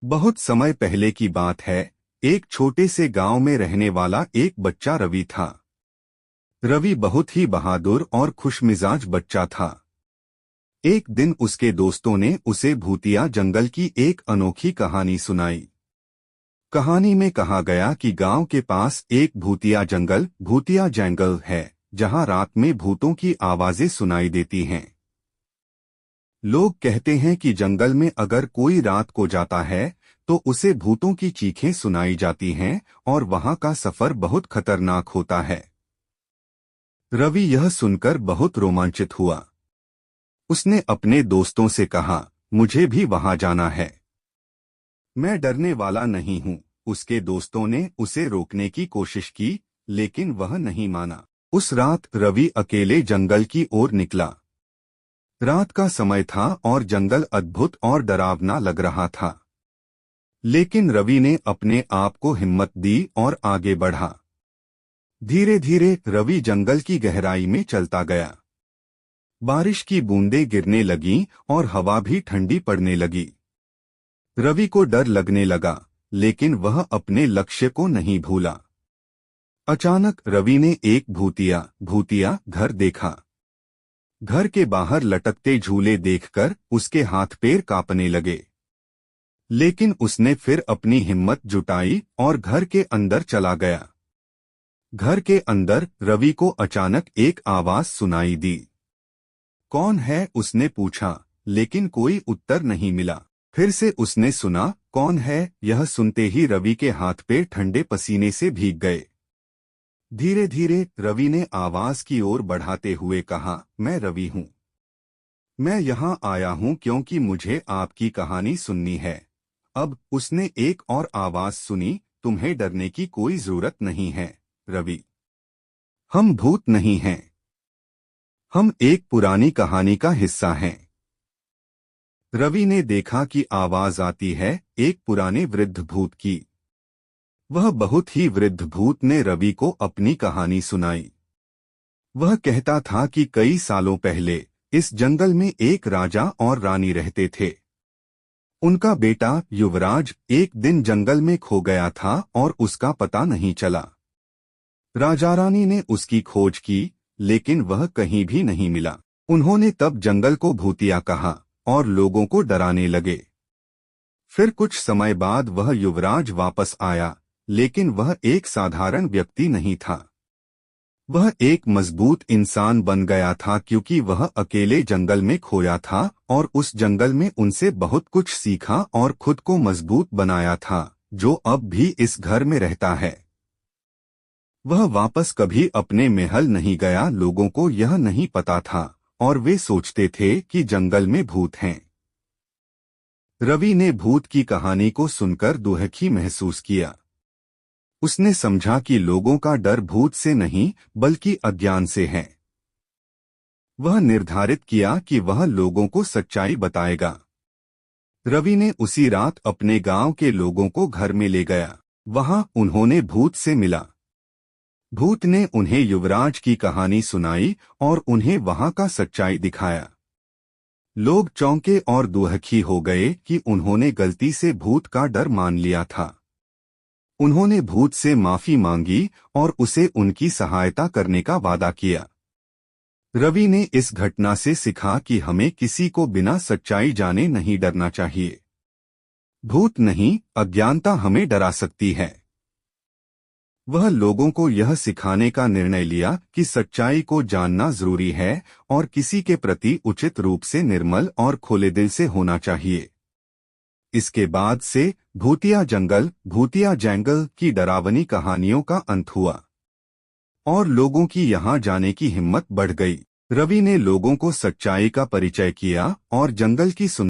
बहुत समय पहले की बात है। एक छोटे से गांव में रहने वाला एक बच्चा रवि था। रवि बहुत ही बहादुर और खुशमिजाज बच्चा था। एक दिन उसके दोस्तों ने उसे भूतिया जंगल की एक अनोखी कहानी सुनाई। कहानी में कहा गया कि गांव के पास एक भूतिया जंगल है, जहां रात में भूतों की आवाजें सुनाई देती हैं। लोग कहते हैं कि जंगल में अगर कोई रात को जाता है तो उसे भूतों की चीखें सुनाई जाती हैं और वहां का सफर बहुत खतरनाक होता है। रवि यह सुनकर बहुत रोमांचित हुआ। उसने अपने दोस्तों से कहा, मुझे भी वहां जाना है। मैं डरने वाला नहीं हूं। उसके दोस्तों ने उसे रोकने की कोशिश की, लेकिन वह नहीं माना। उस रात रवि अकेले जंगल की ओर निकला। रात का समय था और जंगल अद्भुत और डरावना लग रहा था। लेकिन रवि ने अपने आप को हिम्मत दी और आगे बढ़ा। धीरे धीरे रवि जंगल की गहराई में चलता गया। बारिश की बूंदें गिरने लगीं और हवा भी ठंडी पड़ने लगी। रवि को डर लगने लगा, लेकिन वह अपने लक्ष्य को नहीं भूला। अचानक रवि ने एक भूतिया घर देखा। घर के बाहर लटकते झूले देखकर उसके हाथ पैर कांपने लगे। लेकिन उसने फिर अपनी हिम्मत जुटाई और घर के अंदर चला गया। घर के अंदर रवि को अचानक एक आवाज सुनाई दी। कौन है, उसने पूछा, लेकिन कोई उत्तर नहीं मिला। फिर से उसने सुना, कौन है। यह सुनते ही रवि के हाथ पैर ठंडे पसीने से भीग गए। धीरे धीरे रवि ने आवाज की ओर बढ़ाते हुए कहा, मैं रवि हूं। मैं यहाँ आया हूँ क्योंकि मुझे आपकी कहानी सुननी है। अब उसने एक और आवाज सुनी, तुम्हें डरने की कोई जरूरत नहीं है रवि। हम भूत नहीं हैं। हम एक पुरानी कहानी का हिस्सा हैं। रवि ने देखा कि आवाज आती है एक पुराने वृद्ध भूत की। वह बहुत ही वृद्ध भूत ने रवि को अपनी कहानी सुनाई। वह कहता था कि कई सालों पहले इस जंगल में एक राजा और रानी रहते थे। उनका बेटा युवराज एक दिन जंगल में खो गया था और उसका पता नहीं चला। राजा रानी ने उसकी खोज की, लेकिन वह कहीं भी नहीं मिला। उन्होंने तब जंगल को भूतिया कहा और लोगों को डराने लगे। फिर कुछ समय बाद वह युवराज वापस आया, लेकिन वह एक साधारण व्यक्ति नहीं था। वह एक मजबूत इंसान बन गया था क्योंकि वह अकेले जंगल में खोया था और उस जंगल में उनसे बहुत कुछ सीखा और खुद को मजबूत बनाया था, जो अब भी इस घर में रहता है। वह वापस कभी अपने महल नहीं गया। लोगों को यह नहीं पता था और वे सोचते थे कि जंगल में भूत हैं। रवि ने भूत की कहानी को सुनकर दुखी महसूस किया। उसने समझा कि लोगों का डर भूत से नहीं बल्कि अज्ञान से है। वह निर्धारित किया कि वह लोगों को सच्चाई बताएगा। रवि ने उसी रात अपने गांव के लोगों को घर में ले गया। वहां उन्होंने भूत से मिला। भूत ने उन्हें युवराज की कहानी सुनाई और उन्हें वहां का सच्चाई दिखाया। लोग चौंके और दुखी हो गए कि उन्होंने गलती से भूत का डर मान लिया था। उन्होंने भूत से माफी मांगी और उसे उनकी सहायता करने का वादा किया। रवि ने इस घटना से सीखा कि हमें किसी को बिना सच्चाई जाने नहीं डरना चाहिए। भूत नहीं, अज्ञानता हमें डरा सकती है। वह लोगों को यह सिखाने का निर्णय लिया कि सच्चाई को जानना जरूरी है और किसी के प्रति उचित रूप से निर्मल और खुले दिल से होना चाहिए। इसके बाद से भूतिया जंगल की डरावनी कहानियों का अंत हुआ और लोगों की यहां जाने की हिम्मत बढ़ गई। रवि ने लोगों को सच्चाई का परिचय किया और जंगल की